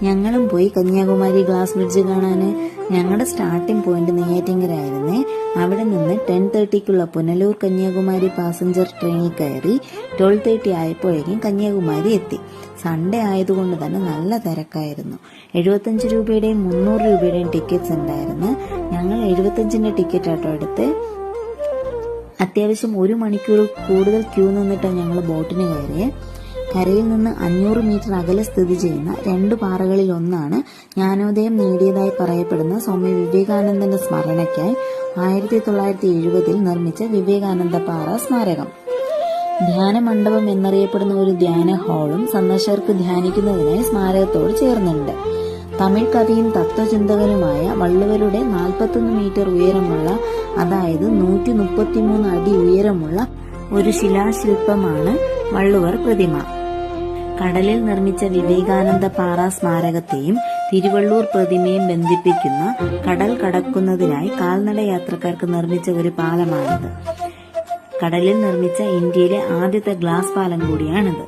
ഞങ്ങളും പോയി Kanyakumari glass bridge കാണാന്. ഞങ്ങളുടെ സ്റ്റാർട്ടിംഗ് പോയിന്റ് നെയ്യാറ്റിൻകരയായിരുന്നേ. അവിടെ നിന്ന് 10:30ക്കുള്ള പുനലൂർ കന്യാകുമാരി പാസഞ്ചർ ട്രെയിനിൽ കയറി 12:30 ആയപ്പോഴേക്കും കന്യാകുമാരി എത്തി. സൺഡേ ആയതുകൊണ്ട് തന്നെ നല്ല തിരക്കായിരുന്നു. 75 രൂപയുടെയും 300 രൂപയുടെയും ടിക്കറ്റ്സ് ഉണ്ടായിരുന്നു. ഞങ്ങൾ 75ന്റെ ടിക്കറ്റ് ആട്ടോ എടുത്ത്. അത്യാവശ്യം 1 മണിക്കൂർ കൂടുതൽ ക്യൂ നിന്നിട്ടാണ് ഞങ്ങൾ ബോട്ടിന് കയറിയത്. കരയിൽ നിന്ന് 500 മീറ്റർ അകലെ സ്ഥിതി ചെയ്യുന്ന 2 പാറകളിൽ ഒന്നാണ് ജ്ഞാനോദയം നേടിയതായി പറയപ്പെടുന്ന സ്വാമി വിവേകാനന്ദന്റെ സ്മരണയ്ക്കായി 1970 നിർമ്മിച്ച വിവേകാനന്ദ പാറ സ്മാരകം. ധ്യാന മണ്ഡപം എന്നറിയപ്പെടുന്ന ഒരു ധ്യാന ഹാളും സന്ദർശകർക്ക് ധ്യാനിക്കുന്നതിനായി സ്മാരകത്തോട് ചേർന്നുണ്ട്. തമിഴ് കവിയും തത്വചിന്തകനുമായ വള്ളുവരുടെ 41 മീറ്റർ ഉയരമുള്ള, അതായത് 133 അടി ഉയരമുള്ള ഒരു ശിലാശില്പമാണ് വള്ളുവർ പ്രതിമ. കടലിൽ നിർമ്മിച്ച വിവേകാനന്ദ പാറ സ്മാരകത്തെയും തിരുവള്ളൂർ പ്രതിമയും ബന്ധിപ്പിക്കുന്ന കടൽ കടക്കുന്നതിനായി കാൽനട യാത്രക്കാർക്ക് നിർമ്മിച്ച ഒരു പാലമാണിത്. കടലിൽ നിർമ്മിച്ച ഇന്ത്യയിലെ ആദ്യത്തെ ഗ്ലാസ് പാലം കൂടിയാണിത്.